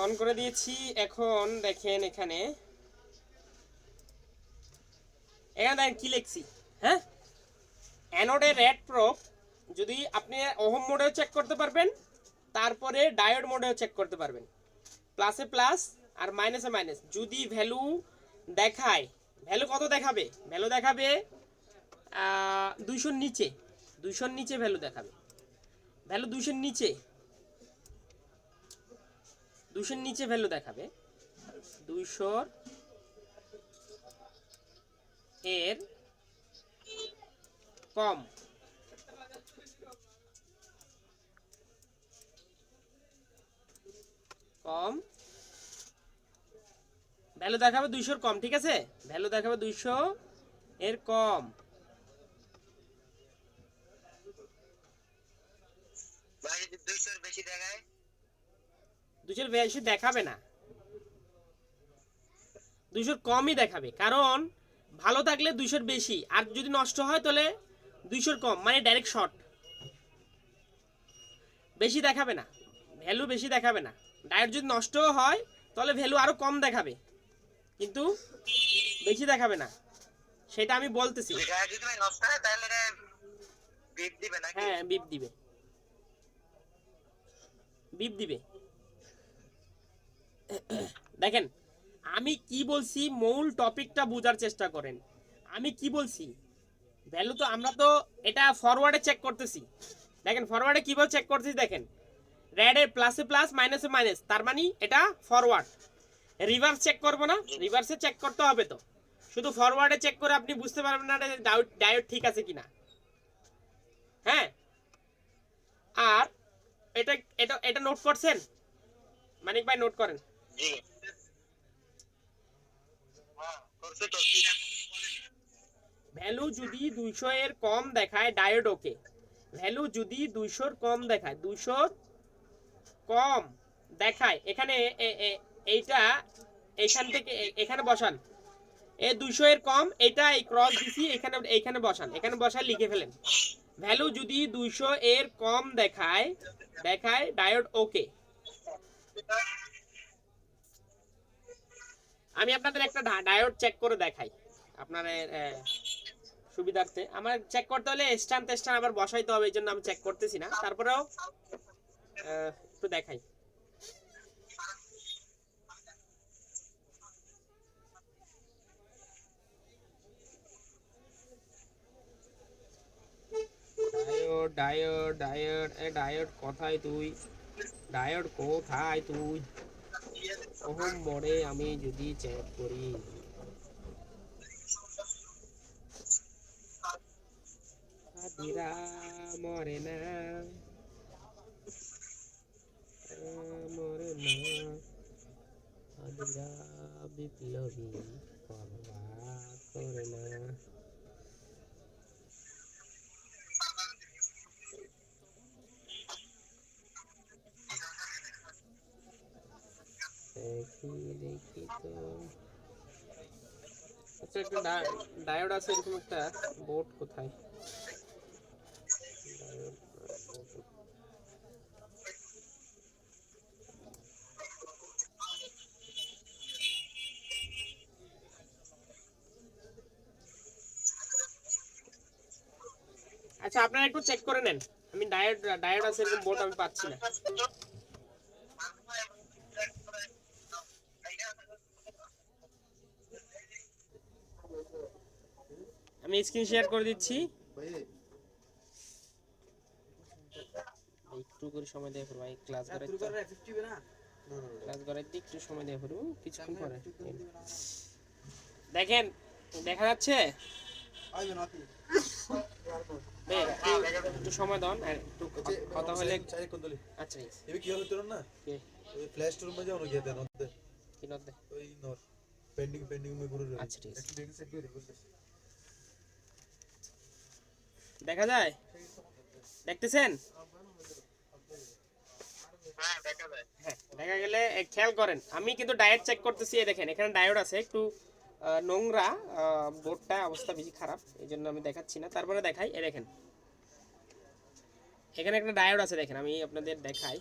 On করে দিয়েছি। এখন দেখেন এখানে দেখেন কি লিখছি। হ্যাঁ, অ্যানোডের রেড প্রোব যদি আপনি ওহম মোডেও চেক করতে পারবেন, তারপরে ডায়োড মোডেও চেক করতে পারবেন। প্লাসে প্লাস আর মাইনাসে মাইনাস। যদি ভ্যালু দেখায়, ভ্যালু কত দেখাবে? ভ্যালু দেখাবে 200-র নিচে, 200-র নিচে ভ্যালু দেখাবে। ভ্যালু 200-র নিচে, 200-র নিচে ভ্যালু দেখাবে। 200 এর কম, কম ভ্যালু দেখাবে 200-র কম। ঠিক আছে, ভ্যালু দেখাবে 200 এর কম। ভাই যদি 200 এর বেশি দেখায়, 200-র বেশি দেখাবে না, 200-র কমই দেখাবে। কারণ ভালো থাকলে 200-র বেশি, আর যদি নষ্ট হয় তাহলে 200-র কম, মানে ডাইরেক্ট শর্ট। বেশি দেখাবে না, ভ্যালু বেশি দেখাবে না। ডায়োড যদি নষ্টও হয় তাহলে ভ্যালু আরো কম দেখাবে, কিন্তু বেশি দেখাবে না। সেটা আমি বলতেছি। যদি ভাই নষ্ট হয় তাহলে বিপ দিবে নাকি? হ্যাঁ, বিপ দিবে, বিপ দিবে। দেখেন আমি কি বলছি, মূল টপিকটা বোঝার চেষ্টা করেন। আমি কি বলছি, ভ্যালু তো আমরা তো এটা ফরওয়ার্ডে চেক করতেছি। দেখেন ফরওয়ার্ডে কিভাবে চেক করতেছি, দেখেন রেডে প্লাসে প্লাস মাইনাসে মাইনাস, তার মানে এটা ফরওয়ার্ড। রিভার্স চেক করবো না, রিভার্সে চেক করতে হবে। তো শুধু ফরওয়ার্ডে চেক করে আপনি বুঝতে পারবেন না ডায়োড ঠিক আছে কিনা। হ্যাঁ, আর এটা এটা এটা নোট করছেন মানিক ভাই? নোট করেন। জি হ্যাঁ করছে তো। ভ্যালু যদি 200 এর কম দেখায় ডায়োড ওকে। ভ্যালু যদি 200-র কম দেখায়, 200-র কম দেখায়, এখানে এইটা এখান থেকে এখানে বসান। 200 এর কম, এটা এই ক্রস দিছি, এখানে এইখানে বসান, এখানে বসায় লিখে ফেলেন। ভ্যালু যদি 200 এর কম দেখায়, দেখায় ডায়োড ওকে। আমি আপনাদের একটা ডায়োড চেক করে দেখাই আপনাদের সুবিধার্থে। আমার চেক করতে হলে স্ট্যান্ড টেস্টান আবার বসাইতে হবে, এই জন্য আমি চেক করতেছি না, তারপরেও একটু দেখাই। ডায়োড ডায়োড ডায়োড ডায়োড কোথায় তুই? ডায়োড কোথায় তুই? ওহম মোডে আমি যদি চেক করি, হাদিরা মরে না, মরে না, হাদিরা বিপ্লবী পরোয়া করে না। দেখি দেখি তো, আচ্ছা একটা ডায়োড আছে এরকম একটা বোর্ড, কোথায় ডায়োড? আচ্ছা আপনারা একটু চেক করে নেন, আমি ডায়োড আছে এরকম বোর্ড আমি পাচ্ছি না। আমি স্ক্রিন শেয়ার করে দিচ্ছি, একটু করে সময় দিয়ে ভাই, ক্লাস করে ক্লাস করার দিক একটু সময় দিয়ে করবো কিছুক্ষণ পরে। দেখেন দেখা যাচ্ছে, একটু সময় দেন, একটু কথা হলে। আচ্ছা এবে কি হলো তোর না ওই ফ্ল্যাশ স্টোর মে যাও না গিয়ে দেন ওতে কি নতে ওই নট পেন্ডিং পেন্ডিং মে করে রে। আচ্ছা ঠিক আছে, একটু দেখে সেট করে দেখো। দেখা যায়, দেখতেছেন? হ্যাঁ দেখা যায়। হ্যাঁ দেখা গেলে খেয়াল করেন, আমি কিন্তু ডায়োড চেক করতেছি। দেখেন এখানে ডায়োড আছে, একটু নোংরা বোর্ডটা, অবস্থা বেশি খারাপ, এই জন্য আমি দেখাচ্ছি না। তারপরে দেখাই, দেখেন এখানে একটা ডায়োড আছে, দেখেন আমি আপনাদের দেখাই।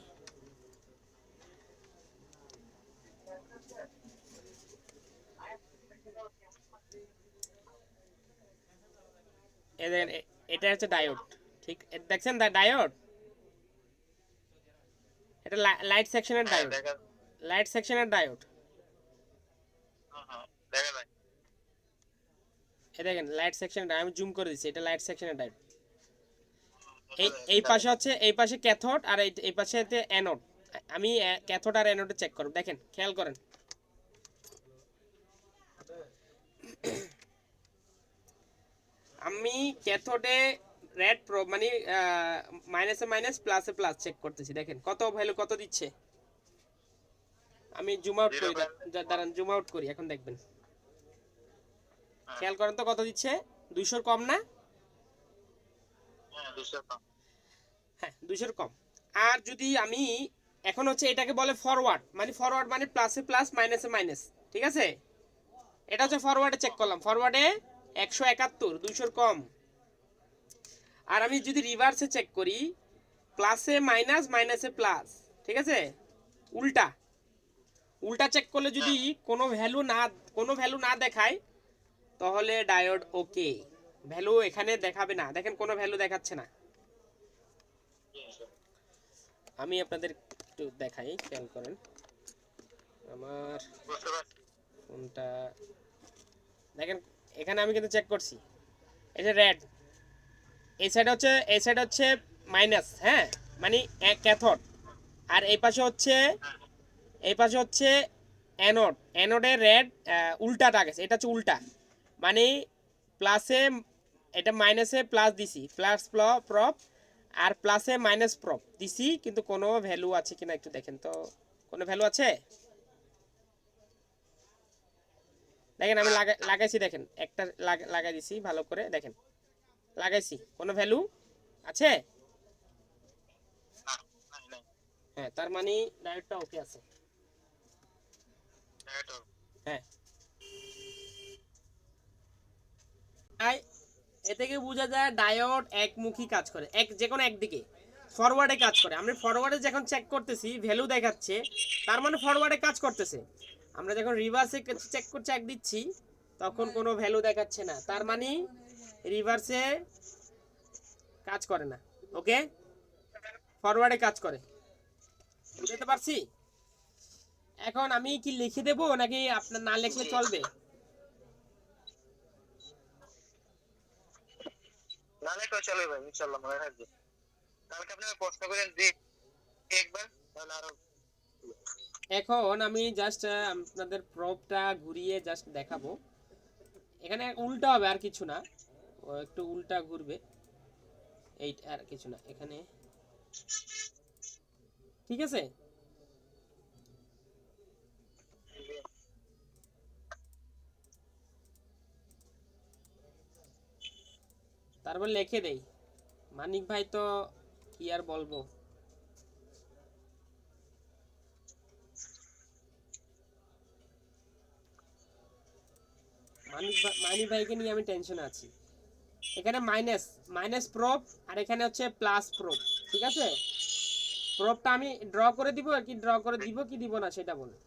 এই দেখেন এটা হচ্ছে ডায়োড, ঠিক দেখছেন ডায়োড, এটা লাইট সেকশনের হ্যাঁ ডায়োড, দেখা লাইট সেকশনের ডায়োড। দেখা যায়। এই দেখেন লাইট সেকশন, আমি জুম করে দিচ্ছি, এটা লাইট সেকশনের ডায়োড। দেখা এই যায়, এই দেখা পাশে যায়। হচ্ছে, এই পাশে ক্যাথোড আর এই পাশে হচ্ছে অ্যানোড। আমি ক্যাথোড আর অ্যানোডে চেক করব, দেখেন খেয়াল করেন। আমি ক্যাথোডে রেড প্রোব মানে মাইনাসে মাইনাস প্লাসে প্লাস চেক করতেছি, দেখেন কত ভ্যালু কত দিচ্ছে। আমি জুম আউট করি, দাঁড়ান জুম আউট করি, এখন দেখবেন। খেয়াল করেন তো কত দিচ্ছে, 200 কম না? হ্যাঁ 200 কম। হ্যাঁ 200 কম। আর যদি আমি এখন হচ্ছে এটাকে বলে ফরওয়ার্ড, মানে প্লাসে প্লাস মাইনাসে মাইনাস, ঠিক আছে? এটা হচ্ছে ফরওয়ার্ডে চেক করলাম, ফরওয়ার্ডে 171, 200 কম। আর আমি যদি রিভার্সে চেক করি, প্লাসে মাইনাস মাইনাসে প্লাস, ঠিক আছে? উল্টা উল্টা চেক করলে যদি কোনো ভ্যালু না দেখায়, তাহলে ডায়োড ওকে। ভ্যালু এখানে দেখাবে না, দেখেন কোনো ভ্যালু দেখাচ্ছে না। আমি আপনাদের একটু দেখাই, খেয়াল করেন। আমার বুঝতে পারছি। কোনটা দেখেন, এখানে আমি কিন্তু চেক করছি, এই যে রেড, এই সাইড হচ্ছে মাইনাস, হ্যাঁ মানে ক্যাথোড। আর এই পাশে হচ্ছে অ্যানোড, অ্যানোডের রেড উল্টাটা গেছে, এটা হচ্ছে উল্টা, মানে প্লাসে, এটা মাইনাসে প্লাস দিছি, প্লাস প্রপ, আর প্লাসে মাইনাস প্রপ দিছি, কিন্তু কোনো ভ্যালু আছে কিনা একটু দেখেন তো, কোনো ভ্যালু আছে? দেখেন আমি লাগাইছি, দেখেন একটা লাগাই দিছি ভালো করে, দেখেন লাগাইছি, কোনো ভ্যালু আছে? না, নাই, নাই। হ্যাঁ, তার মানে ডায়োডটা ওকে আছে। এটা হ্যাঁ, তাই এ থেকে বোঝা যায় ডায়োড একমুখী কাজ করে, যে কোনো একদিকে ফরওয়ার্ডে কাজ করে। আমরা ফরওয়ার্ডে যখন চেক করতেছি ভ্যালু দেখাচ্ছে, তার মানে ফরওয়ার্ডে কাজ করতেছে। আমরা যখন রিভার্সে চেক দিচ্ছি, তখন কোনো ভ্যালু দেখাচ্ছে না, তার মানে রিভার্সে কাজ করে না, ওকে, ফরওয়ার্ডে কাজ করে। বুঝতে পারছি? এখন আমি কি লিখে দেবো নাকি আপনার না লিখলে চলবে? না লেখা চলে ভাই, ইনশাআল্লাহ মনে থাকবে। কালকে আপনাকে প্রশ্ন করেন যে একবার, তাহলে আরো এখন আমি জাস্ট আপনাদের প্রপটা ঘুরিয়ে জাস্ট দেখাবো। এখানে উল্টা হবে, আর কিছু না, ও একটু উল্টা ঘুরবে, এই আর কিছু না এখানে, ঠিক আছে? তারপর লিখে দেই। মানিক ভাই তো কি আর বলবো, মানিক ভাইকে নিয়ে আমি টেনশনে আছি। এখানে মাইনাস মাইনাস প্রপ, আর এখানে হচ্ছে প্লাস প্রপ, ঠিক আছে? প্রপটা আমি ড্র করে দিব, আর কি ড্র করে দিব কি দিব না সেটা বলুন।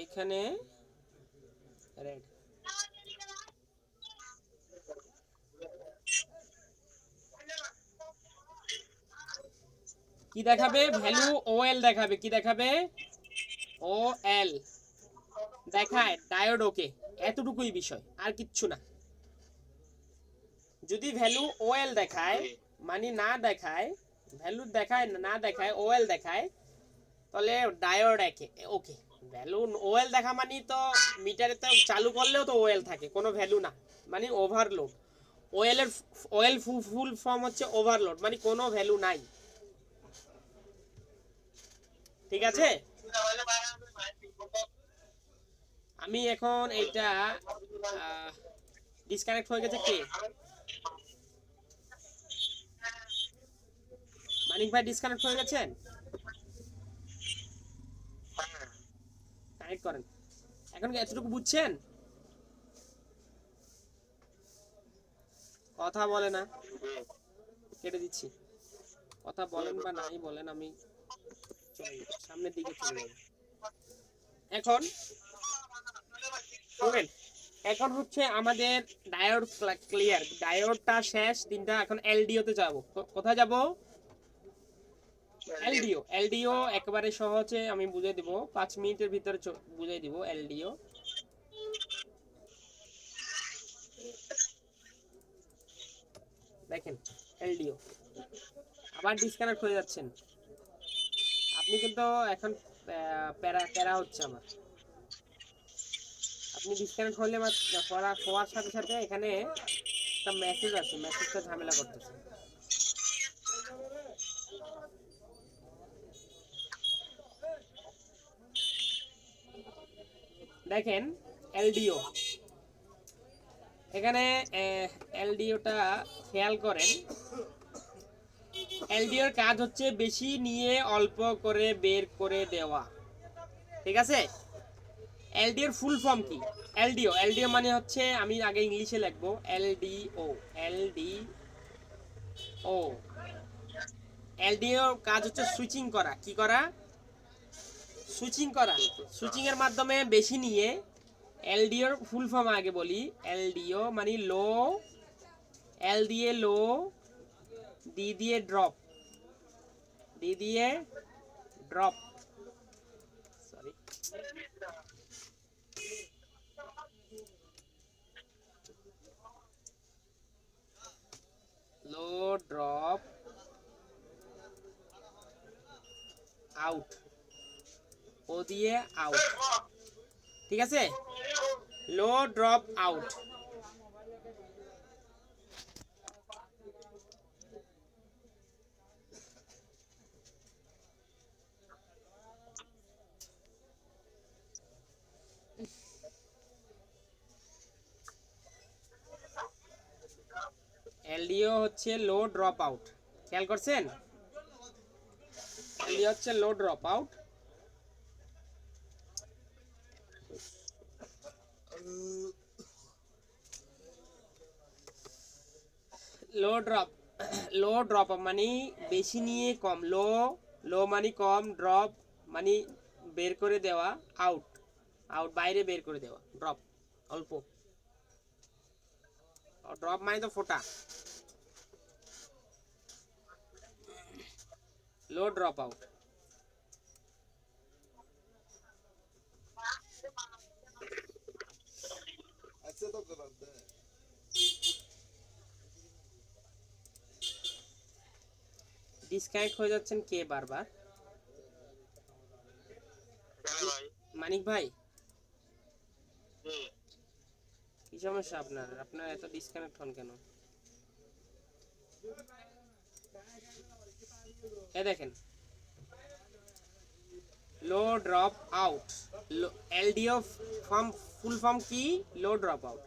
এইখানে রেড কি দেখাবে, ভ্যালু ওএল দেখাবে, কি দেখাবে, ওএল দেখায়, ডায়োড ওকে। এতটুকুই বিষয়, আর কিচ্ছু না। যদি ভ্যালু ওএল দেখায়, মানে না দেখায়, ভ্যালু দেখায় না দেখায়, ওএল দেখায়, তাহলে ডায়োড একে ওকে। ভ্যালু ওএল দেখা মানে তো মিটারে তো চালু করলেও তো ওএল থাকে, কোনো ভ্যালু না, মানে ওভারলোড। ওএল ফুল ফর্ম হচ্ছে ওভারলোড, মানে কোনো ভ্যালু নাই, ঠিক আছে? আমি এখন এইটা ডিসকানেক্ট হয়ে গেছে, কে মানিক ভাই ডিসকানেক্ট হয়ে গেছেন? কানেক্ট করেন। এখন কি এতটুকু বুঝছেন? কথা বলে না, কেটে দিচ্ছি। কথা বলেন বা নাই বলেন, আমি চলে যাব, সামনের দিকে চলে যাব। এখন শুনেন, এখন হচ্ছে আমাদের ডায়োড ক্লিয়ার, ডায়োডটা শেষ তিনটা, এখন এলডিও তে যাব। কোথায় যাব? এলডিও। এলডিও একেবারে সহজে আমি বুঝিয়ে দিব, 5 মিনিটের ভিতরে বুঝিয়ে দিব এলডিও। দেখেন এলডিও, আবার ডিসকানেক্ট হয়ে যাচ্ছেন আপনি, কিন্তু এখন প্যারা প্যারা হচ্ছে আমার। আপনি ডিসকানেক্ট হলে হওয়ার সাথে সাথে এখানে একটা মেসেজ আছে, মেসেজটা ঝামেলা করতেছে। দেখেন এলডিও, এখানে এলডিওটা খেয়াল করেন, এলডিওর কাজ হচ্ছে বেশি নিয়ে অল্প করে বের করে দেওয়া। ঠিক আছে? এলডিওর ফুল ফর্ম কি? এলডিও, এলডিও মানে হচ্ছে, আমি আগে ইংলিশে লিখবো, এলডিও। এলডিও, এলডিও কাজ হচ্ছে সুইচিং করা। কি করা? সুইচিং করা। সুইচিং এর মাধ্যমে বেশি নিয়ে, এলডিওর ফুল ফর্ম আগে বলি। এলডিও মানে লো, এল দিয়ে লো, ডি দিয়ে ড্রপ, ডি দিয়ে ড্রপ, সরি, লো ড্রপ আউট, ও দিয়ে আউট। ঠিক আছে? লো ড্রপ আউট। এলডিও হচ্ছে লো ড্রপ আউট। খেয়াল করছেন? এলডিও হচ্ছে লো drop out. Low drop, low drop মানে বেশি নিয়ে কম। লো, লো মানে কম, ড্রপ মানে বের করে দেওয়া, আউট, আউট বাইরে বের করে দেওয়া, ড্রপ অল্প, ড্রপ মানে তো ফোটা। লো ড্রপ আউট। ऐसे तो करते हैं। ডিসকানেক্ট হয়ে যাচ্ছেন কে বারবার? ভাই মানিক ভাই, হুম। কি সমস্যা আপনার? আপনার এত ডিসকানেক্ট হন কেন? এ দেখেন, low drop out, LDO form, full form কি? Low drop out.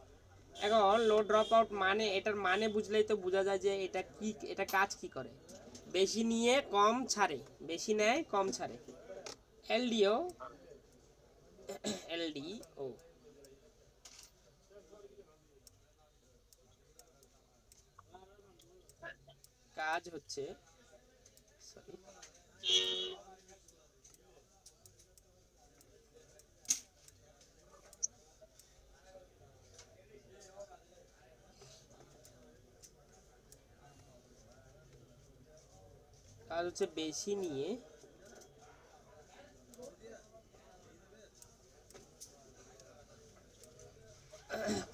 এখন লো ড্রপ আউট মানে, এটার মানে বুঝলেই তো বোঝা যায় যে এটা কি, এটা কাজ কি করে। বেশি নিয়ে কম ছাড়ে, বেশি নেয় কম ছাড়ে। এলডিও, এলডিও কাজ হচ্ছে, সরি, কাজ হচ্ছে বেশি নিয়ে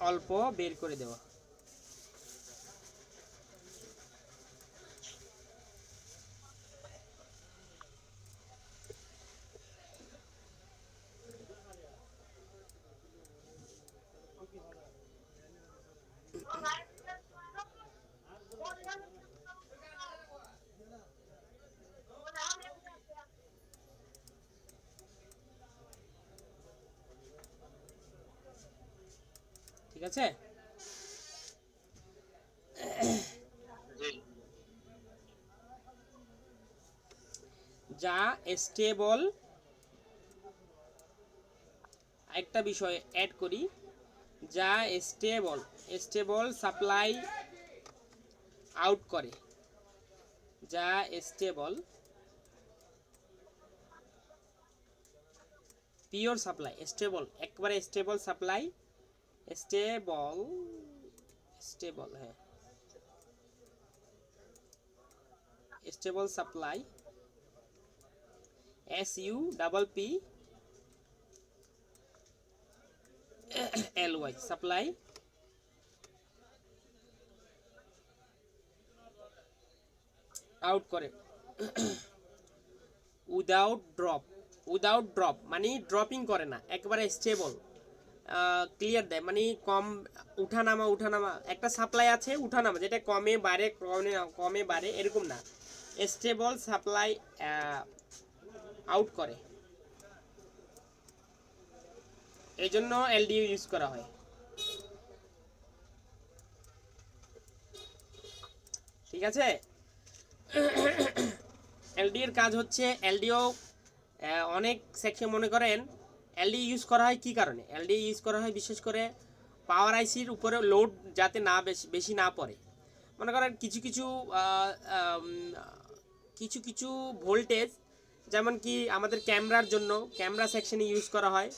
অল্প বের করে দেওয়া। ঠিক আছে? যা স্টেবল, একটা বিষয় অ্যাড করি, যা স্টেবল, স্টেবল সাপ্লাই আউট করে, যা স্টেবল পিওর সাপ্লাই, স্টেবল একবারে স্টেবল সাপ্লাই, স্টেবল স্টেবল হ্যাঁ stable supply SUPPLY supply out করে উইদাউট ড্রপ মানে ড্রপিং করে না, একবারে স্টেবল ক্লিয়ার দেয়, মানে কম উঠানামা একটা সাপ্লাই আছে উঠানামা, যেটা কমে বাড়ে কমে বাড়ে এরকম না, স্টেবল সাপ্লাই আউট করে, এই জন্য এলডিও ইউজ করা হয়। ঠিক আছে, এলডিও এর কাজ হচ্ছে, এলডিও অনেক সেকশন মনে করেন এলডি ইউজ করা হয় কি কারণে, এলডি ইউজ করা হয় বিশেষ করে পাওয়ার আইসির উপরে লোড যাতে না বেশি না পড়ে, মনে করেন কিছু কিছু ভোল্টেজ, যেমন কি আমাদের ক্যামেরার জন্য ক্যামেরা সেকশনে ইউজ করা হয়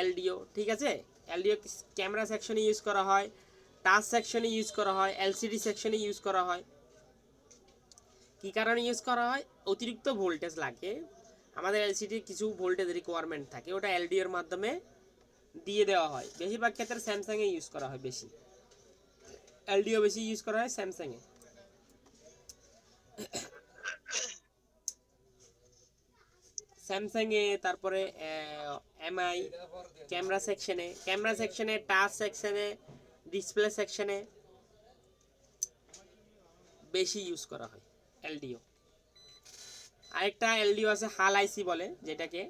এলডিও। ঠিক আছে, এলডিও ক্যামেরা সেকশনে ইউজ করা হয়, টাচ সেকশনে ইউজ করা হয়, এলসিডি সেকশনে ইউজ করা হয়। কি কারণে ইউজ করা হয়, অতিরিক্ত ভোল্টেজ লাগে, আমাদের এলসিডি কিছু ভোল্টেজ রিকোয়ারমেন্ট থাকে, ওটা এলডিওর মাধ্যমে দিয়ে দেওয়া হয়। বেশিরভাগ ক্ষেত্রে স্যামসাংয়ে ইউজ করা হয়, বেশি এলডিও বেশি ইউজ করা হয় স্যামসাংয়ে। স্যামসাংয়ে তারপরে এমআই ক্যামেরা সেকশনে টাচ সেকশনে ডিসপ্লে সেকশনে বেশি ইউজ করা হয় এলডিও। আরেকটা এলডিও আছে হাল আইসি বলে, যেটাকে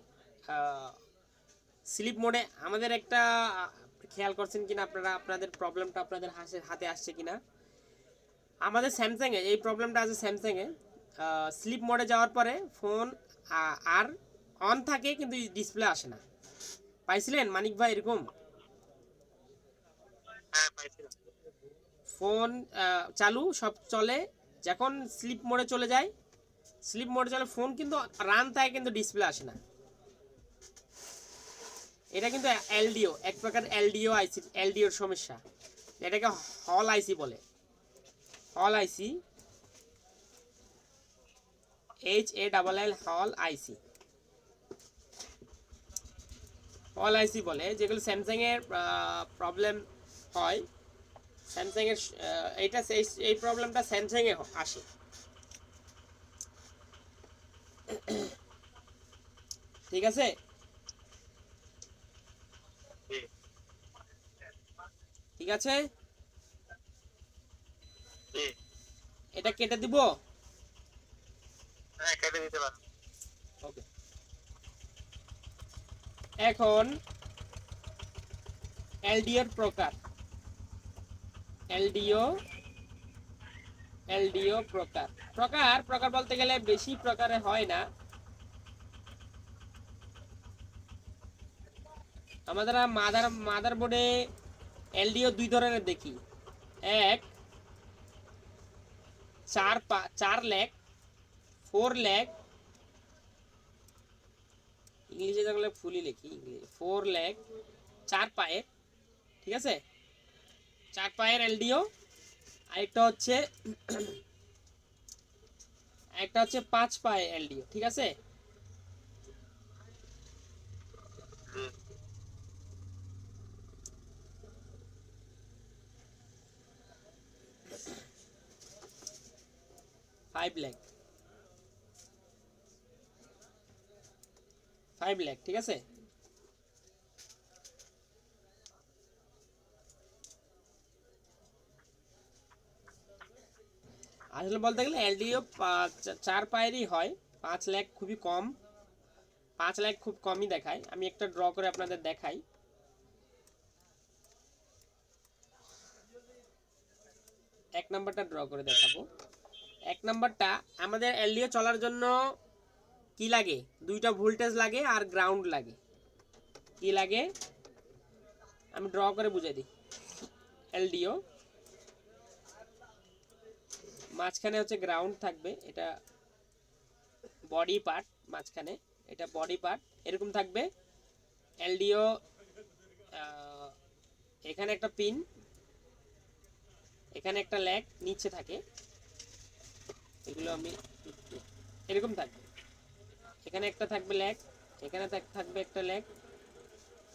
স্লিপ মোডে, আমাদের একটা খেয়াল করছেন কিনা আপনারা, আপনাদের প্রবলেমটা আপনাদের হাতে আসছে কিনা, আমাদের স্যামসাংয়ে এই প্রবলেমটা আছে স্যামসাংয়ে, স্লিপ মোডে যাওয়ার পরে ফোন আর অন থাকে কিন্তু ডিসপ্লে আসে না, পাইছিলেন মানিক ভাই এরকম? হ্যাঁ পাইছিলাম। ফোন চালু সব চলে, যখন স্লিপ মোডে চলে যায়, স্লিপ মোডে চলে ফোন কিন্তু রান থাকে কিন্তু ডিসপ্লে আসে না। এটা কিন্তু এলডিও, এক প্রকার এলডিও আইসি, এলডিওর সমস্যা, এটাকে হল আইসি বলে, হল আইসি, HALL হল আইসি, হল আইসি বলে, যেগুলো স্যামসাংয়ের প্রবলেম হয়, স্যামসাংয়ের এইটা এই প্রবলেমটা স্যামসাংয়ে আসে। ঠিক আছে, ঠিক আছে, এটা কেটে দিব। হ্যাঁ কেটে দিতে পারেন। ওকে, এখন এলডিওর প্রকার, এলডিও প্রকার বলতে গেলে বেশি প্রকারে হয় না, আমাদের মাদারবোর্ডে এলডিও দুই ধরনের দেখি, এক 4 ল্যাক, 4 ল্যাক, ইংলিশে যেগুলো ফুলি লিখি, 4 ল্যাক 4 পায়ের, ঠিক আছে, 4 পায়ের এলডিও। আরেকটা হচ্ছে 5 পায়ে এলডিও। ঠিক আছে, ফাইভ ল্যাক, ঠিক আছে। আসলে বলতে গেলে এলডিও 4 পায়েরই হয়, 5 ল্যাক খুবই কম, 5 ল্যাক খুব কমই দেখায়। আমি একটা ড্র করে আপনাদের দেখাই, এক নাম্বারটা ড্র করে দেখাবো। এক নাম্বারটা আমাদের এলডিও চলার জন্য কি লাগে, দুইটা ভোল্টেজ লাগে আর গ্রাউন্ড লাগে। কি লাগে আমি ড্র করে বুঝাই দিই। এলডিও মাঝখানে হচ্ছে গ্রাউন্ড থাকবে, এটা বডি পার্ট মাঝখানে, এটা বডি পার্ট এরকম থাকবে। এলডিও এখানে একটা পিন, এখানে একটা ল্যাগ নিচে থাকে, এগুলো আমি এরকম থাকবে। এখানে একটা থাকবে ল্যাগ, এখানে থাকবে একটা ল্যাগ,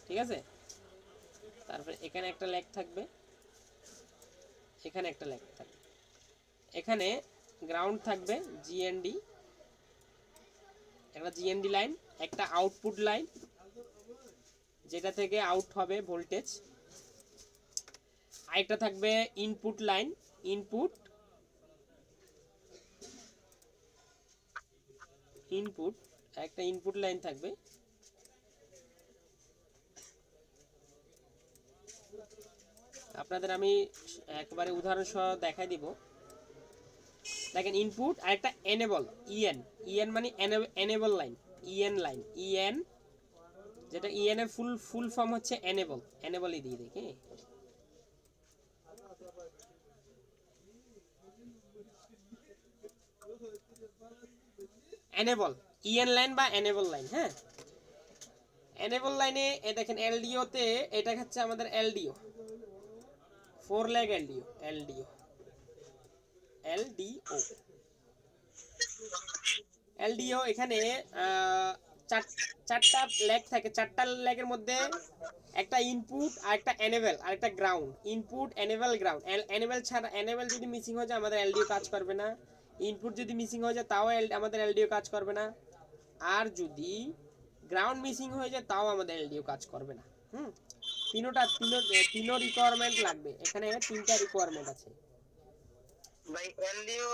ঠিক আছে। তারপরে এখানে একটা ল্যাগ থাকবে, এখানে একটা ল্যাগ থাকবে। এখানে গ্রাউন্ড থাকবে জিএনডি, একটা জিএনডি লাইন, একটা আউটপুট লাইন যেটা থেকে আউট হবে ভোল্টেজ, আরেকটা থাকবে ইনপুট লাইন, ইনপুট ইনপুট একটা ইনপুট লাইন থাকবে। আপনাদের আমি একবারে উদাহরণ সহ দেখাই দিব। দেখেন ইনপুট আর একটা এনেবল, ইএন, ইএন মানে enable line, EN line, EN, যেটা ইএন এর ফুল ফর্ম হচ্ছে এনেবল, এনেবলই দিয়ে দেখি। এনেবল, ইএন লাইন বা এনেবল লাইন, হ্যাঁ। এনেবল লাইনে এ দেখেন এলডিও তে এটা হচ্ছে আমাদের LDO, 4 leg LDO, LDO LDO LDO এখানে চারটা ল্যাগ থাকে, চারটা ল্যাগের মধ্যে একটা ইনপুট আর একটা এনেবল আর একটা ground, input enable ground. Enable ছাড়া, এনেবল যদি মিসিং হয়ে যায় আমাদের এলডিও কাজ করবে না, ইনপুট যদি মিসিং হয়ে যায় তাও আমাদের এলডিও কাজ করবে না, আর যদি গ্রাউন্ড মিসিং হয়ে যায় তাও আমাদের এলডিও কাজ করবে না। তিনো রিকোয়ারমেন্ট লাগবে, এখানে তিনটা রিকোয়ারমেন্ট আছে। ভাই এলডিও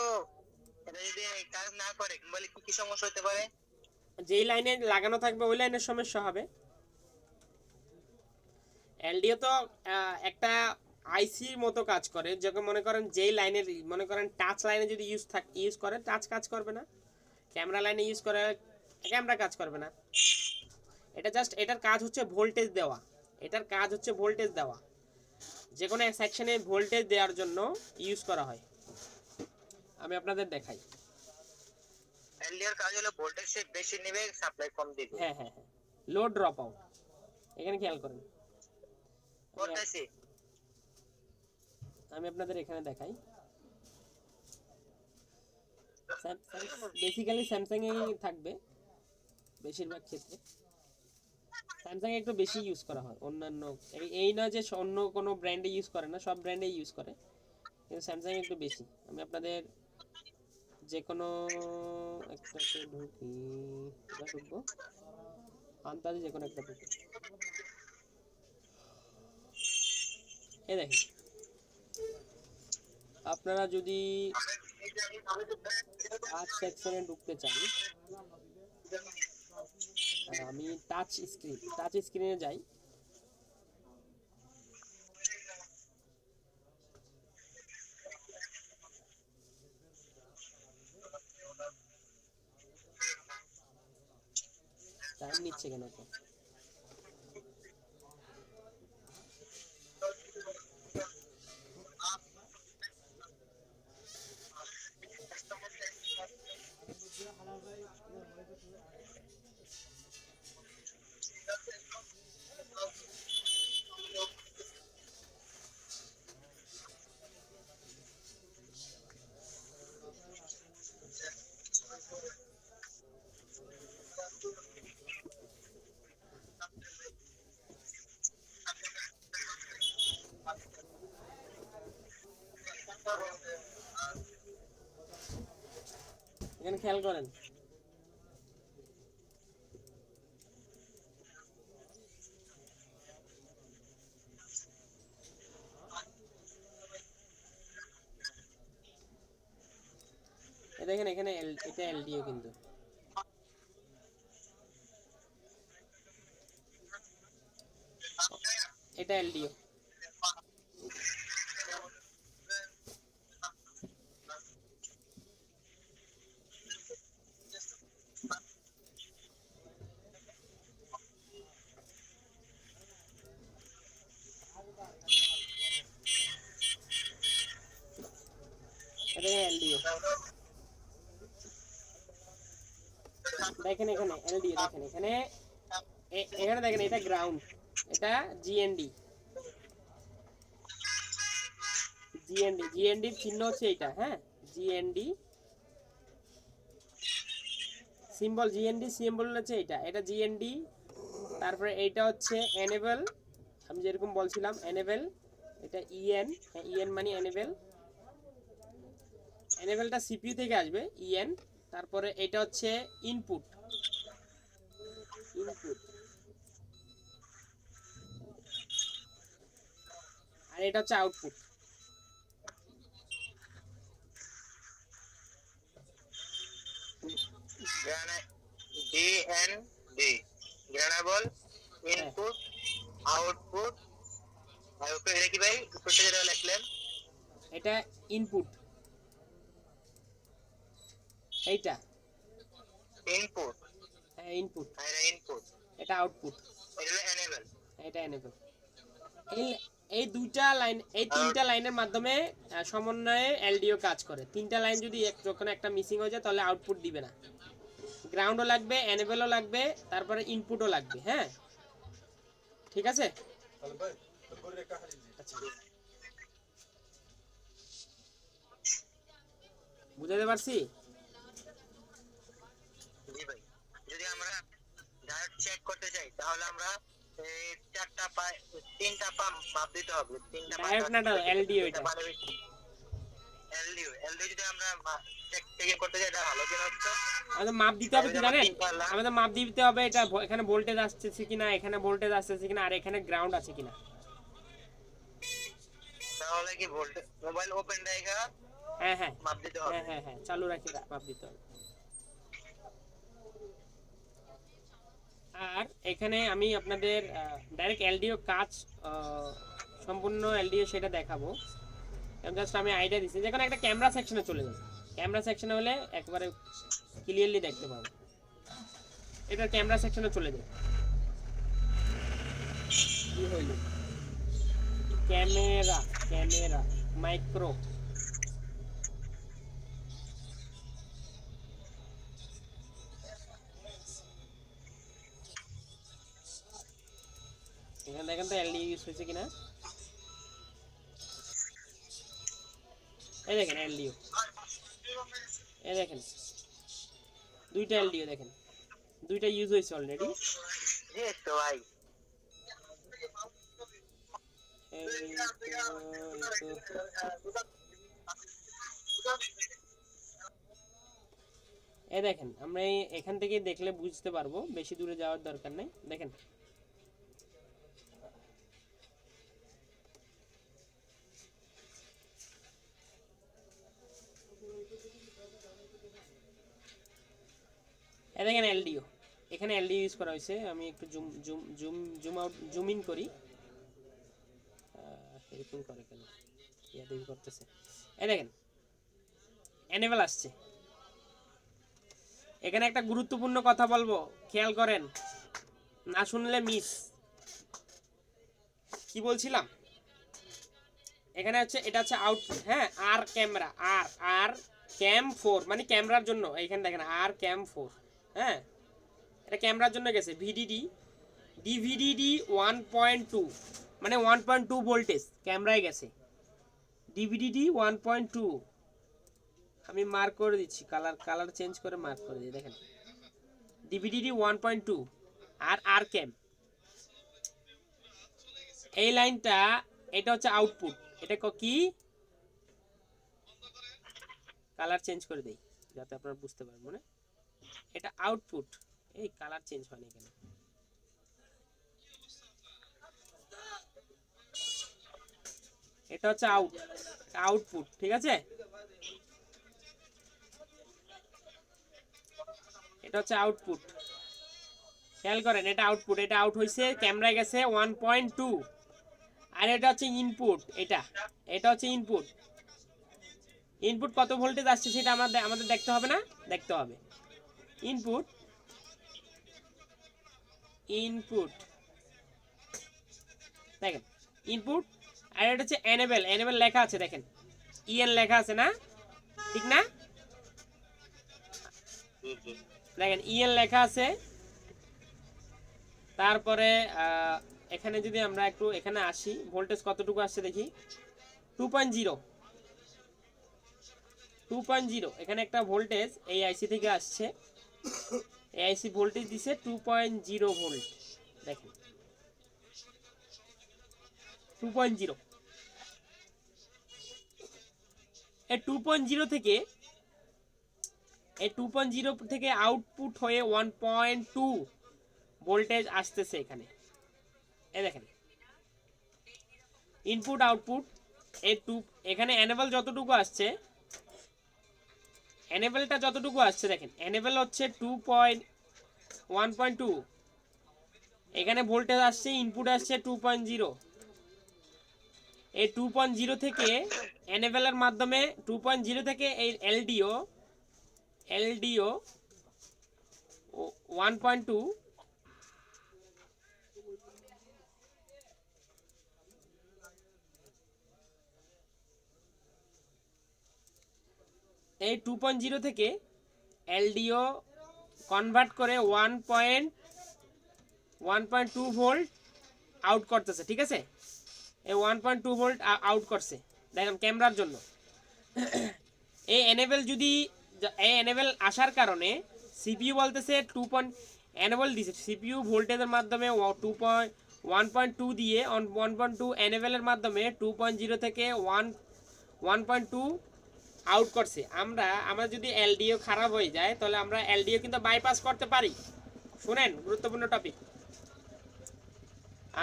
এটা যদি কাজ না করে বলে কি কি সমস্যা হতে পারে? যেই লাইনে লাগানো থাকবে ওই লাইনের সমস্যা হবে। এলডিও তো একটা আইসির মতো কাজ করে, যখন মনে করেন যেই লাইনের, মনে করেন টাচ লাইনে যদি ইউজ করে টাচ কাজ করবে না, ক্যামেরা লাইনে ইউজ করে ক্যামেরা কাজ করবে না। এটা জাস্ট, এটার কাজ হচ্ছে ভোল্টেজ দেওয়া, এটার কাজ হচ্ছে ভোল্টেজ দেওয়া, যে কোনো এক সেকশনে ভোল্টেজ দেওয়ার জন্য ইউজ করা হয়। আমি আপনাদের দেখাই। এলডিওর কাজ হলো ভোল্টেজ বেশি নেবে, সাপ্লাই কম দিবে। হ্যাঁ হ্যাঁ হ্যাঁ, লো ড্রপ আউট, এখানে খেয়াল করেন। করতেছি আমি আপনাদের এখানে দেখাই। বেসিক্যালি স্যামসাং এ থাকবে বেশিরভাগ ক্ষেত্রে, স্যামসাং একটু বেশি ইউজ করা হয়, অন্যান্য এই না যে অন্য কোনো ব্র্যান্ডে ইউজ করে না, সব ব্র্যান্ডে ইউজ করে, কিন্তু স্যামসাং একটু বেশি। আমি আপনাদের যে কোনো একটাতে ঢুকবো, আন্দাজে যে কোনো একটা ঢুকবো। এই দেখেন, আপনারা যদি টাচ সেকশনে ঢুকতে চান, আমি টাচ স্ক্রিনে যাই। টাইম নিচ্ছে কেন তো? এখানে খেয়াল করেন, দেখেন এখানে এটা এলডিও, কিন্তু এটা এলডিও। এটা এলডিও। দেখেন এখানে এলডিও দেখেন এখানে এখানে দেখেন এটা গ্রাউন্ড, এটা জিএনডি, জিএনডির চিহ্ন হচ্ছে এইটা, হ্যাঁ জিএনডি সিম্বল, জিএনডি সিম্বল হচ্ছে এইটা, এটা জিএনডি। তারপরে এইটা হচ্ছে এনেবল, আমি যেরকম বলছিলাম এনেবল, এটা ইএন, ইএন মানে এনেবল, এনেবলটা সিপিইউ থেকে আসবে ইএন। তারপরে এটা হচ্ছে ইনপুট, ইনপুট, আর এটা হচ্ছে আউটপুট। ডিএনডি গ্রানেবল ইনপুট আউটপুট। আর ওকে এটা কি ভাই উপরটা যেটা লিখলেন? এটা ইনপুট, এইটা ইনপুট, হ্যাঁ ইনপুট, আর ইনপুট এটা আউটপুট, এটা হলো এনেবল। এটা এনেবল। এই এই দুইটা লাইন, এই তিনটা লাইনের মাধ্যমে সমন্বয়ে এলডিও কাজ করে। তিনটা লাইন যদি যখন একটা মিসিং হয়ে যায় তাহলে আউটপুট দিবে না। গ্রাউন্ডও লাগবে, এনেবলও লাগবে, তারপরে ইনপুটও লাগবে, হ্যাঁ ঠিক আছে। তাহলে ভাই করে রেখা হারিয়ে আচ্ছা বুঝাতে পারছি? জি ভাই, যদি আমরা ডাইরেক্ট চেক করতে চাই তাহলে আমরা এই চারটা পা, তিনটা পা মাপ দিতে হবে। তিনটা পা ডাইরেক্ট না, এলডিও, এটা এলডিও, এলডিও যদি আমরা চেক করতে চাই এটা ভালো কিনা হচ্ছে। আমাদের মাপ দিতে হবে কি জানেন? আমাদের মাপ দিতে হবে এটা এখানে ভোল্টেজ আসছে কিনা, এখানে ভোল্টেজ আসছে কিনা, আর এখানে গ্রাউন্ড আছে কিনা। তাহলে কি ভোল্টেজ মোবাইল ওপেন জায়গা হ্যাঁ হ্যাঁ মাপ দিতে হবে। হ্যাঁ হ্যাঁ হ্যাঁ চালু রাখি মাপ দিতে হবে। আর এখানে আমি আপনাদের ডাইরেক্ট এলডিও কাজ সম্পূর্ণ এলডিও সেটা দেখাবো। জাস্ট আমি আইডিয়া দিচ্ছি, যেখানে একটা ক্যামেরা সেকশনে চলে যাবে। ক্যামেরা সেকশনে হলে একবারে ক্লিয়ারলি দেখতে পাবো। এটা ক্যামেরা সেকশনে চলে যাবে। কি হইল? ক্যামেরা, ক্যামেরা মাইক্রো, এখানে দেখেন তো এলডিও ইউজ হয়েছে কিনা। এই দেখেন এলডিও, এই দেখেন দুইটা এলডিও দেখেন, দুইটা ইউজ হয়েছে অলরেডি। জি তো ভাই, এই দেখেন আমরা এখান থেকে দেখলে বুঝতে পারবো, বেশি দূরে যাওয়ার দরকার নাই। দেখেন এই দেখেন এলডিও, এখানে এলডিও ইউজ করা হয়েছে। আমি একটু zoom zoom zoom zoom out zoom in করি। এরকম করে কেন দেখি করতেছে। এই দেখেন এনেবল আসছে। এখানে একটা গুরুত্বপূর্ণ কথা বলবো, খেয়াল করেন, না শুনলে মিস। কি বলছিলাম? এখানে হচ্ছে এটা হচ্ছে আউটপুট, হ্যাঁ আর ক্যামেরা, আর আর ক্যাম 4 মানে ক্যামেরার জন্য। এইখানে দেখেন আর ক্যাম 4, হ্যাঁ এটা ক্যামেরার জন্য গেছে। ভিডিডি ডিভিডিডি 1.2 মানে 1.2 ভোল্টেজ ক্যামেরায় গেছে। ডিভিডিডি 1.2 আমি মার্ক করে দিচ্ছি, কালার চেঞ্জ করে মার্ক করে দিই। দেখেন ডিভিডিডি 1.2 আর আর ক্যাম, এই লাইনটা এটা হচ্ছে আউটপুট। এটা কি কালার চেঞ্জ করে দেই যাতে আপনারা বুঝতে পারেন। মানে এটা আউটপুট, এই কালার চেঞ্জ হয়নি কেন? এটা হচ্ছে আউটপুট, ঠিক আছে। এটা হচ্ছে আউটপুট, খেয়াল করেন এটা আউটপুট, এটা আউট হয়েছে, ক্যামেরায় গেছে 1.2। আর এটা হচ্ছে ইনপুট, এটা হচ্ছে ইনপুট। ইনপুট কত ভোল্টেজ আসছে সেটা আমাদের দেখতে হবে না? দেখতে হবে। ইনপুট দেখেন ইনপুট। আর এটা হচ্ছে এনেবল লেখা আছে, দেখেন ইএন লেখা আছে না, ঠিক না? দেখেন ইএল লেখা আছে। তারপরে এখানে যদি আমরা একটু এখানে আসি, ভোল্টেজ কতটুকু আসছে দেখি, 2.0। 2.0 এখানে একটা ভোল্টেজ এই আইসি থেকে আসছে। এই আইসি ভোল্টেজ দিছে 2.0 ভোল্ট। দেখেন 2.0। এই 2.0 থেকে আউটপুট হয়ে 1.2 ভোল্টেজ আসতেছে এখানে। এই দেখেন ইনপুট আউটপুট এই এখানে এনেবল যতটুকু আসছে, এনেবলটা যতটুকু আসছে দেখেন, এনেবল হচ্ছে 1.2। এখানে ভোল্টেজ আসছে, ইনপুট আসছে 2.0। এই 2.0 থেকে এনেবলের মাধ্যমে 2.0 থেকে এই এলডিও 1.2, এই 2.0 থেকে এলডিও কনভার্ট করে 1.2 ভোল্ট আউট করতেছে। ঠিক আছে, এই 1.2 ভোল্ট আউট করছে দেখেন ক্যামেরার জন্য। এই এনেবল আসার কারণে সিপিইউ বলতেছে এনেবল দিছে, সিপিইউ ভোল্টেজের মাধ্যমে 1.2 দিয়ে 1.2 এনেবলের মাধ্যমে 2.0 থেকে 1.2 আউট করছে। আমরা যদি এলডিও খারাপ হয়ে যায় তাহলে আমরা এলডিও কিন্তু বাইপাস করতে পারি। শুনেন, গুরুত্বপূর্ণ টপিক।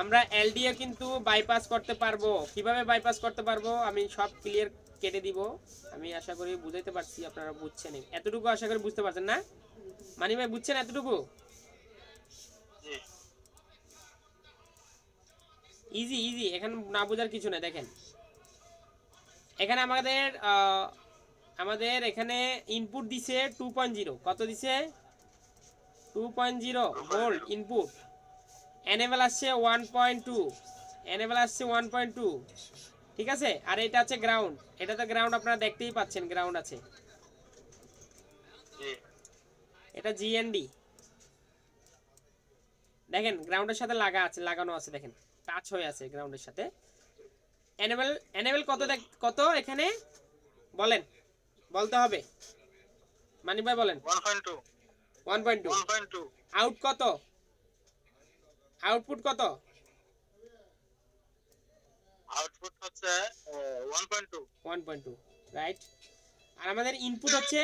আমরা এলডিও কিন্তু বাইপাস করতে পারবো। কিভাবে বাইপাস করতে পারবো আমি সব ক্লিয়ার কেটে দিব। আমি আশা করি বুঝাইতে পারছি, আপনারা বুঝছেন। এতটুকু আশা করি বুঝতে পারছেন না? মানি ভাই বুঝছেন এতটুকু? ইজি ইজি, এখানে না বোঝার কিছু নাই। দেখেন এখানে আমাদের এখানে ইনপুট দিছে 2.0। কত দিছে? 2.0 ভোল্ট ইনপুট। এনেবল আসছে 1.2, এনেবল আসছে 1.2। ঠিক আছে, আর এটা হচ্ছে গ্রাউন্ড। এটা তো গ্রাউন্ড, আপনারা দেখতেই পাচ্ছেন গ্রাউন্ড আছে। এটা জিএনডি দেখেন গ্রাউন্ডের সাথে লাগানো আছে, দেখেন টাচ হয়ে আছে গ্রাউন্ডের সাথে। এনেবল কত এখানে বলেন, বলতে হবে। মানি ভাই বলেন। 1.2। আউট কত? আউটপুট কত? আউটপুট হচ্ছে 1.2 রাইট। আর আমাদের ইনপুট হচ্ছে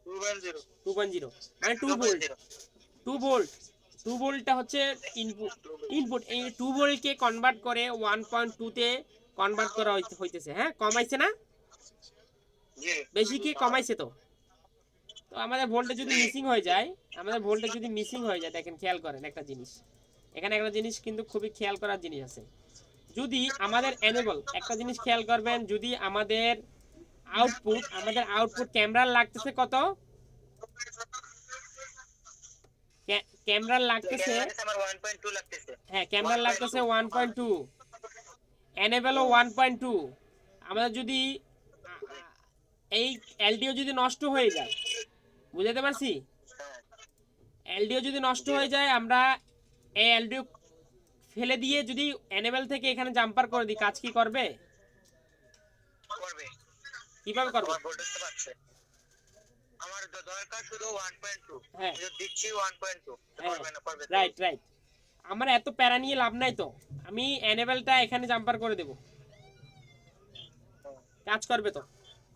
2.0 মানে 2 ভোল্ট। 2 ভোল্টটা হচ্ছে ইনপুট এই 2 ভোল্টকে কনভার্ট করে 1.2 তে কনভার্ট করা হইতেছে। হ্যাঁ, কমাইছে না? বেশি কি কমাইছে? তো আমাদের ভোল্টেজ যদি মিসিং হয়ে যায়, দেখেন খেয়াল করেন একটা জিনিস। এখানে একটা জিনিস কিন্তু খুবই খেয়াল করার জিনিস আছে। যদি আমাদের এনেবল, একটা জিনিস খেয়াল করবেন, যদি আমাদের আউটপুট ক্যামেরার লাগতেছে কত? ক্যামেরার লাগতেছে, হ্যাঁ ক্যামেরার লাগতেছে 1.2, এনেবলও 1.2। আমাদের যদি এই এলডিও যদি নষ্ট হয়ে যায়, বুঝাতে পারছি? এলডিও যদি নষ্ট হয়ে যায়, আমরা এই এলডিও ফেলে দিয়ে যদি এনেবল থেকে এখানে জাম্পার করে দিই, কাজ কি করবে? কিভাবে করবে? আমার দরকার শুধু 1.2, হ্যাঁ দিচ্ছি 1.2, করবে না, করবে। Right right. আমার এত প্যারা নিয়ে লাভ নাই, তো আমি এনেবলটা এখানে জাম্পার করে দেব, কাজ করবে তো?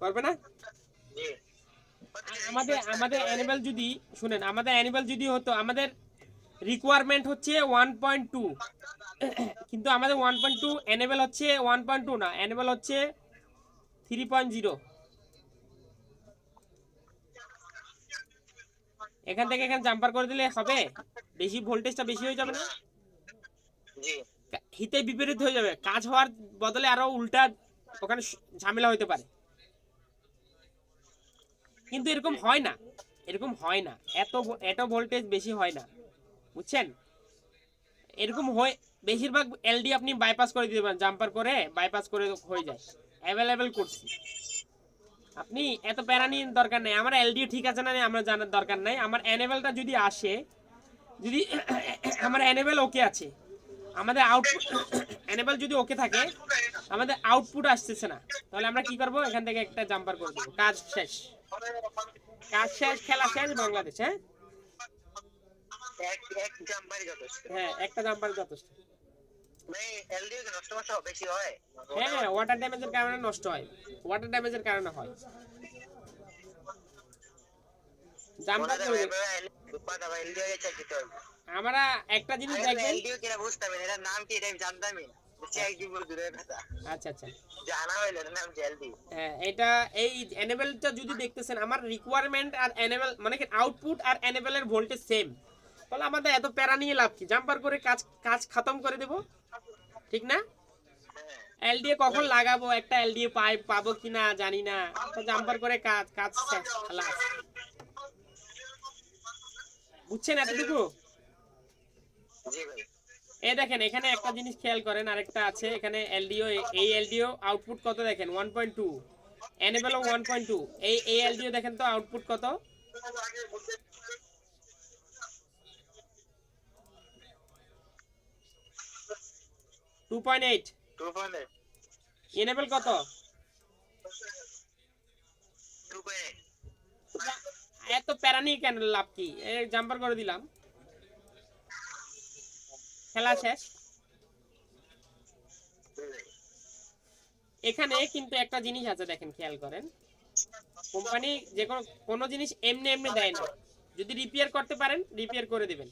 করবে না? আমাদের এনেবল যদি শুনেন, আমাদের এনেবল যদি হতো, আমাদের রিকোয়ারমেন্ট হচ্ছে 1.2, কিন্তু আমাদের 1.2 এনেবল হচ্ছে 1.2 না, এনেবল হচ্ছে 3.0। এখান থেকে এখানে জাম্পার করে দিলে হবে? বেশি ভোল্টেজটা বেশি হয়ে যাবে না? হিতে বিপরীত হয়ে যাবে, কাজ হওয়ার বদলে আরো উল্টা ওখানে ঝামেলা হতে পারে। কিন্তু এরকম হয় না, এত ভোল্টেজ বেশি হয় না, বুঝছেন? এরকম হয় বেশিরভাগ এলডি আপনি বাইপাস করে দিতে পারেন, জাম্পার করে বাইপাস করে হয়ে যায়। অ্যাভেলেবেল করছি। আপনি এত প্যারা নিয়ে দরকার নাই, আমার এলডিও ঠিক আছে না আমরা জানার দরকার নাই। আমার এনেবেলটা যদি আসে, যদি আমার এনেবেল ওকে আছে, আমাদের আউটপুট এনেবেল যদি ওকে থাকে, আমাদের আউটপুট আসতেছে না, তাহলে আমরা কি করব, এখান থেকে একটা জাম্পার করে দেবো, কাজ শেষ। কাজ শেষ, খেলা শেষ, বাংলাদেশ। হ্যাঁ এক জাম্পারই যথেষ্ট। হ্যাঁ, একটা জাম্পার যথেষ্ট। ভাই এলডিও কি নষ্ট নষ্ট বেশি হয়? হ্যাঁ, ওয়াটার ড্যামেজের কারণে নষ্ট হয়, ওয়াটার ড্যামেজের কারণে হয়। জাম্পার করে দেব। এলডিও চেক দিতে হবে। আমরা একটা জিনিস আরে দেখবেন। এলডিও কিনা বুঝতাম না, এটার নাম কি এটা আমি জানতামই না। চেক দিব দূরের কথা, আচ্ছা আচ্ছা, জানা হইলো এটার নাম জেলডি। হ্যাঁ, এটা এই এনেবলটা যদি দেখতেছেন, আমার রিকোয়ারমেন্ট আর এনেবল মানে কি আউটপুট আর এনেবলের ভোল্টেজ সেম, তাহলে আমাদের এত প্যারা নিয়ে লাভ কি, জাম্পার করে কাজ কাজ খতম করে দেব, ঠিক না? এলডিএ কখন লাগাবো, একটা এলডিএ পাবো কিনা জানি না, তো জাম্পার করে কাজ কাজ শেষ, খালাস। বুঝছেন এতটুকু? জি ভাই। এই দেখেন এখানে একটা জিনিস খেয়াল করেন, আরেকটা আছে এখানে এলডিও, এই এলডিও আউটপুট কত দেখেন 1.2, এনেবলও 1.2, এই এলডিও দেখেন তো আউটপুট কত, 2.8, 2.8 এনেবল কত, 2.8 এত প্যারা নিয়ে কেন লাভ কি, জাম্পার করে দিলাম, খেলা শেষ। এখানে কিন্তু একটা জিনিস আছে দেখেন, খেয়াল করেন, কোম্পানি যে কোনো জিনিস এমনি এমনি দেয় না, যদি রিপেয়ার করতে পারেন রিপেয়ার করে দিবেন।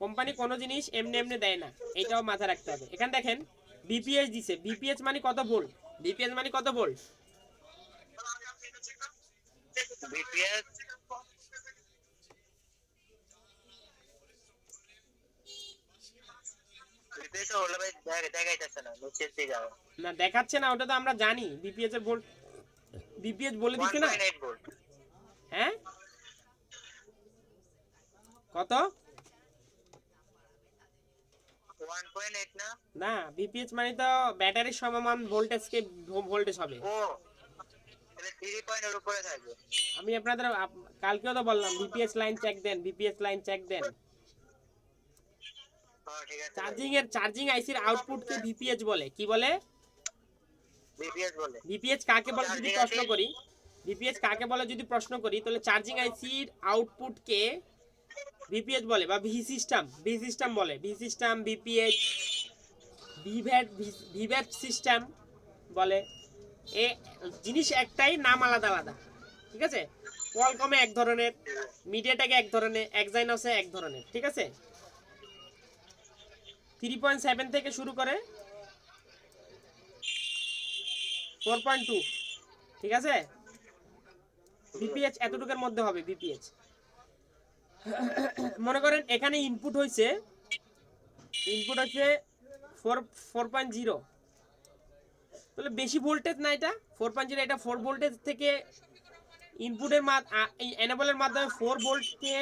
কোম্পানি কোনো জিনিস এমনি এমনি দেয় না, এটাও মাথায় রাখতে হবে। এখানে দেখেন বিপিএস দিছে, বিপিএস মানে কত ভোল্ট, বিপিএস মানে কত ভোল্ট, বিপিএস বিপিএস হলো ভাই দেখাইতেছে না, নিচে দিয়ে যাও। না দেখাচ্ছে না, ওটা তো আমরা জানি বিপিএস এর ভোল্ট, বিপিএস বলে দিচ্ছে না। 1.8 ভোল্ট। হ্যাঁ কত, 1.8 না? না বিপিএস মানে তো ব্যাটারির সমমান ভোল্টেজকে ভোল্টেজ হবে। ও তাহলে 3 এর উপরে থাকবে। আমি আপনাদের কালকেও তো বললাম বিপিএস লাইন চেক দেন, বিপিএস লাইন চেক দেন। হ্যাঁ ঠিক আছে। চার্জিং আইসির আউটপুটকে বিপিএস বলে, কি বলে, বিপিএস বলে। বিপিএস কাকে বলে যদি প্রশ্ন করি, বিপিএস কাকে বলে যদি প্রশ্ন করি, তাহলে চার্জিং আইসির আউটপুটকে বিপিএস বলে, বা ভি সিস্টেম বলে, ভি সিস্টেম, বিপিএস, ভিভ্যাট সিস্টেম বলে। এ জিনিস একটাই, নাম আলাদা আলাদা, ঠিক আছে? কোয়ালকমে এক ধরনের, মিডিয়াটেকে এক ধরনের, এক্সাইনসে এক ধরনের, ঠিক আছে? 3.7 থেকে শুরু করে 4.2, ঠিক আছে? বিপিএস এতটুকুর মধ্যে হবে বিপিএস। মনে করেন এখানে ইনপুট হচ্ছে 4.0, তাহলে বেশি ভোল্টেজ না, এটা 4.0, এটা 4 ভোল্টেজ থেকে ইনপুটের এনেবলের মাধ্যমে 4 ভোল্টকে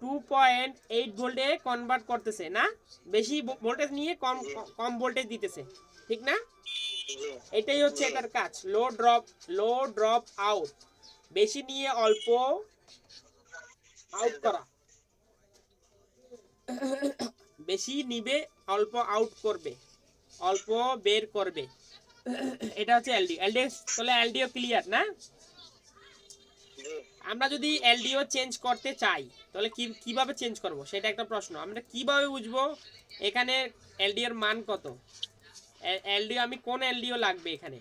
2.8 ভোল্টে কনভার্ট করতেছে না, বেশি ভোল্টেজ নিয়ে কম ভোল্টেজ দিতেছে, ঠিক না? এটাই হচ্ছে এটার কাজ, লো ড্রপ আউট, বেশি নিয়ে অল্প আউট করা, বেশি নিবে অল্প আউট করবে, অল্প বের করবে, এটা হচ্ছে এলডিও। তাহলে এলডিও ক্লিয়ার না? আমরা যদি এলডিও চেঞ্জ করতে চাই তাহলে কিভাবে চেঞ্জ করব, সেটা একটা প্রশ্ন। আমরা কিভাবে বুঝবো এখানে এলডিওর মান কত, এলডিও আমি কোন এলডিও লাগবে এখানে?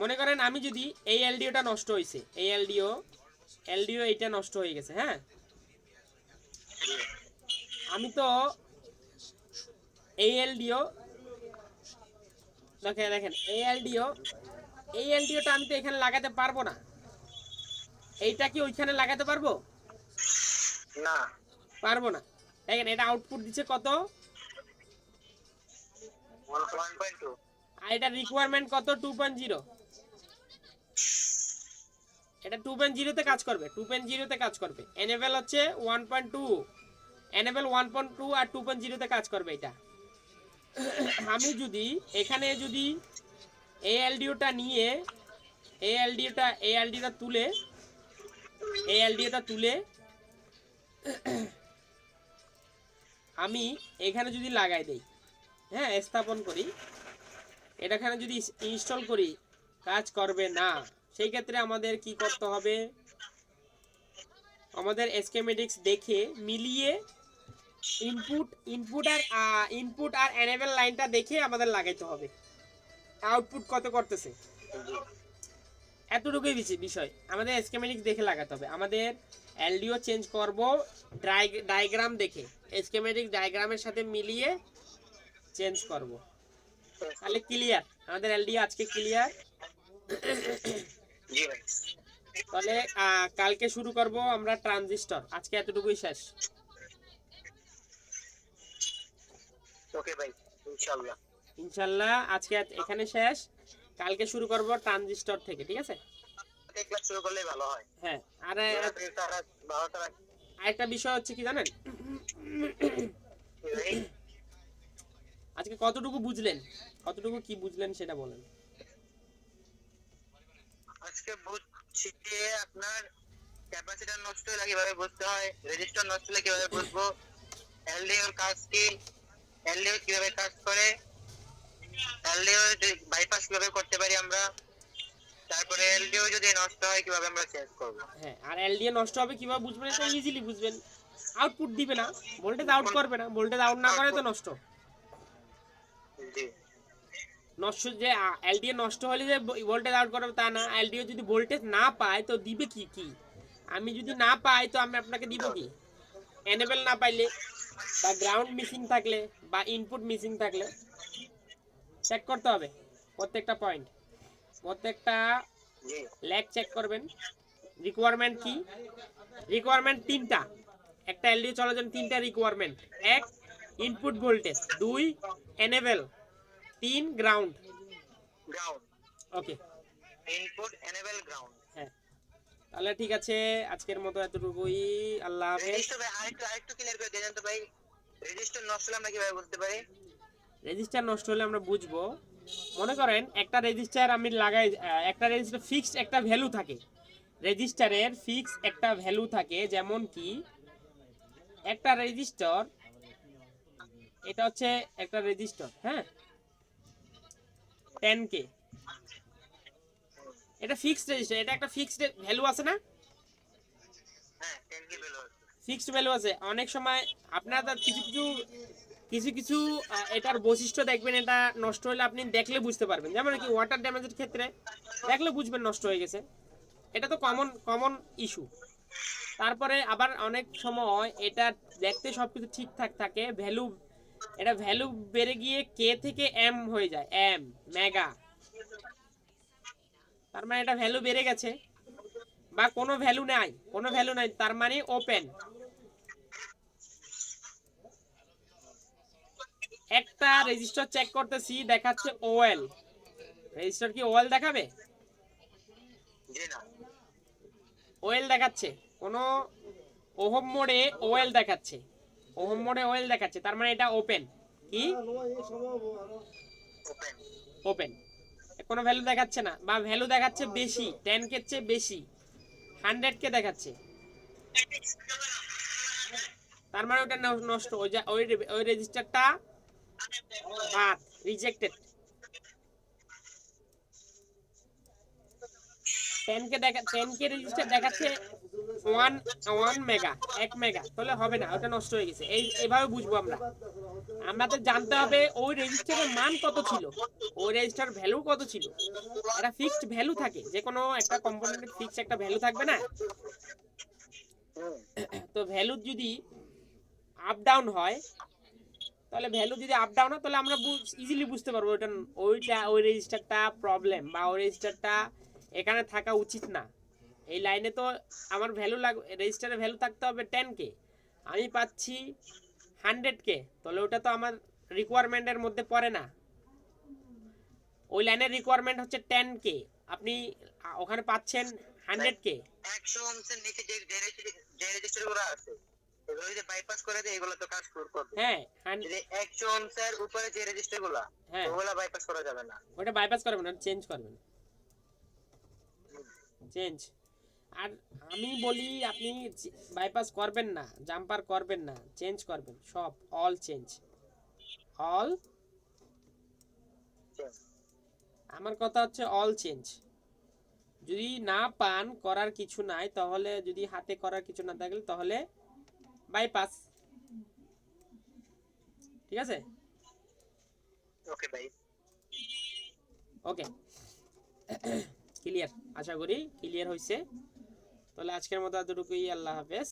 মনে করেন আমি যদি এই এলডিওটা নষ্ট হয়েছে, এই এলডিও এইটা নষ্ট হয়ে গেছে, হ্যাঁ, আমি তো এই এলডিও দেখেন এই এলডিওটা আমি তো এখানে লাগাতে পারবো না, এইটা কি ওইখানে লাগাতে পারবো? না পারবো না। দেখেন এটা আউটপুট দিচ্ছে কত, 1.2, আর এটা রিকোয়ারমেন্ট কত, 2.0। এটা 2.0 তে কাজ করবে, 2.0 তে কাজ করবে। এনেবল হচ্ছে 1.2, এনেবল 1.2 আর 2.0 তে কাজ করবে এটা। আমি যদি এখানে যদি এই এলডিওটা নিয়ে এই এলডিওটা তুলে আমি এখানে যদি লাগাই দেই, হ্যাঁ স্থাপন করি, এটাখানে যদি ইনস্টল করি, কাজ করবে না। সেই ক্ষেত্রে আমাদের কি করতে হবে, আমাদের স্কিমেটিক্স দেখে মিলিয়ে ইনপুট আর এনেবল লাইনটা দেখে আমাদের লাগাইতে হবে আউটপুট কত করতেছে। এতটুকুই বিষয়, আমাদের স্কিমেটিক্স দেখে লাগাতে হবে। আমাদের এলডিও চেঞ্জ করব ডায়াগ্রাম দেখে, স্কিমেটিক ডায়াগ্রামের সাথে মিলিয়ে চেঞ্জ করব। তাহলে ক্লিয়ার, আমাদের এলডিও আজকে ক্লিয়ার। জি ভাই। তাহলে কালকে শুরু করব আমরা ট্রানজিস্টর। আজকে এতটুকুই শেষ। ওকে ভাই, ইনশাআল্লাহ। ইনশাআল্লাহ আজকে এখানে শেষ, কালকে শুরু করব ট্রানজিস্টর থেকে, ঠিক আছে? এক ক্লাস শুরু করলে ভালো হয়। হ্যাঁ, আর তারা 12টা আরেকটা বিষয় হচ্ছে কি জানেন, ভাই। আজকে কতটুকু বুঝলেন, কতটুকু কি বুঝলেন সেটা বলেন। আজকে বুঝছি যে আপনার ক্যাপাসিটর নষ্ট হলে কিভাবে বুঝতে হয়, রেজিস্টার নষ্ট হলে কিভাবে বুঝবো, এলডিও এর কাজ কি, এলডিও কিভাবে কাজ করে, এলডিও বাইপাস কিভাবে করতে পারি আমরা, তারপরে এলডিও যদি নষ্ট হয় কিভাবে আমরা চেঞ্জ করব। হ্যাঁ, আর এলডিএ নষ্ট হবে কিভাবে বুঝবেন, এটা ইজিলি বুঝবেন। আউটপুট দিবে না, ভোল্টেজ আউট করবে না, ভোল্টেজ আউট না করে তো নষ্ট। জি নষ্ট যে এলডিএ নষ্ট হলে যে ভোল্টেজ আউট করবে তা না, এলডিও যদি ভোল্টেজ না পায় তো দিবে কি কি, আমি যদি না পাই তো আমি আপনাকে দিব কি, এনেবল না পাইলে বা গ্রাউন্ড মিসিং থাকলে বা ইনপুট মিসিং থাকলে চেক করতে হবে প্রত্যেকটা পয়েন্ট, প্রত্যেকটা জি ল্যাগ চেক করবেন। রিকোয়ারমেন্ট কি, রিকোয়ারমেন্ট তিনটা, একটা এলডিও চলার জন্য তিনটা রিকোয়ারমেন্ট: এক ইনপুট ভোল্টেজ, দুই এনেবল, তিন গ্রাউন্ড। গ্রাউন্ড, ওকে, ইনপুট, এনেবল, গ্রাউন্ড। হ্যাঁ তাহলে ঠিক আছে, আজকের মতো এতটুকুই। আল্লাহ হাফেজ। রেজিস্টার ভাই আরেকটু ক্লিয়ার করে দেন তো ভাই, রেজিস্টার নষ্ট হলে আমরা কিভাবে বুঝতে পারি? রেজিস্টার নষ্ট হলে আমরা বুঝবো, মনে করেন একটা রেজিস্টার আমি লাগাই, একটা রেজিস্টার ফিক্সড একটা ভ্যালু থাকে, রেজিস্টারের ফিক্স একটা ভ্যালু থাকে, যেমন কি একটা রেজিস্টার, এটা হচ্ছে একটা রেজিস্টার, হ্যাঁ 10K, এটা ফিক্সড রেজিস্টার, এটা একটা ফিক্সড ভ্যালু আছে না, হ্যাঁ 10 কে ভ্যালু আছে। ফিক্সড ভ্যালু আছে। অনেক সময় আপনারা তো কিছু কিছু এটার বৈশিষ্ট্য দেখবেন, এটা নষ্ট হলে আপনি দেখলে বুঝতে পারবেন, যেমন কি ওয়াটার ড্যামেজের ক্ষেত্রে দেখলে বুঝবেন নষ্ট হয়ে গেছে, এটা তো কমন ইস্যু। তারপরে আবার অনেক সময় এটা দেখতে সবকিছু ঠিকঠাক থাকে, এটা ভ্যালু বেড়ে গিয়ে কে থেকে এম হয়ে যায়, এম মেগা, তার মানে এটা ভ্যালু বেড়ে গেছে। বা কোনো ভ্যালু নাই, তার মানে ওপেন। একটা রেজিস্টার চেক করতেছি, দেখাচ্ছে ওএল, রেজিস্টার কি ওএল দেখাবে? জি না, ওএল দেখাচ্ছে, কোনো ওহম মোডে ওএল দেখাচ্ছে, তার মানে এটা ওপেন। কি ওপেন। ওপেন, কোনো ভ্যালু দেখাচ্ছে না, বা ভ্যালু দেখাচ্ছে বেশি, 10K এর চেয়ে বেশি, 100K দেখাচ্ছে, তার মানে ওটা নষ্ট, ওই রেজিস্টারটা বাদ, রিজেক্টেড। 10K রেজিস্টার দেখাচ্ছে 1 মেগা, 1 মেগা, তাহলে হবে না, ওটা নষ্ট হয়ে গেছে। এইভাবে বুঝবো আমরা। আমাদের জানতে হবে ওই রেজিস্টারের মান কত ছিল, ওই রেজিস্টার ভ্যালু কত ছিল। একটা ফিক্সড ভ্যালু থাকে, যে কোনো একটা কম্পোনেন্টের ফিক্সড একটা ভ্যালু থাকবে না, তো ভ্যালু যদি আপ ডাউন হয়, তাহলে আমরা ইজিলি বুঝতে পারবো ওই রেজিস্টারটা প্রবলেম, বা ওই রেজিস্টারটা এখানে থাকা উচিত না। এই লাইনে তো আমার রেজিস্টারের ভ্যালু থাকতে হবে 10K, আমি পাচ্ছি 100K, তাহলে ওটা তো আমার রিকোয়ারমেন্টের মধ্যে পড়ে না। ওই লাইনের রিকোয়ারমেন্ট হচ্ছে 10K, আপনি ওখানে পাচ্ছেন 100K। 100 ওহমস এর নিচে যে রেজিস্টারগুলো আছে, এগুলো যদি বাইপাস করে দেয় এগুলো তো কাজ করবে। হ্যাঁ যদি অ্যাকশনস এর উপরে যে রেজিস্টার গুলা হ্যাঁ ওগুলা বাইপাস করা যাবে না। ওটা বাইপাস করবেন না, চেঞ্জ করবেন, চেঞ্জ। আর আমি বলি আপনি বাইপাস করবেন না, জাম্পার করবেন না, চেঞ্জ করবেন সব, অল চেঞ্জ, অল। আমার কথা হচ্ছে অল চেঞ্জ। যদি না পান করার কিছু নাই, তাহলে যদি হাতে করার কিছু না থাকলে তাহলে বাইপাস। ঠিক আছে, ওকে ভাই। ওকে ক্লিয়ার, আশা করি ক্লিয়ার হয়েছে। তাহলে আজকের মতো এতটুকুই, আল্লাহ হাফেজ।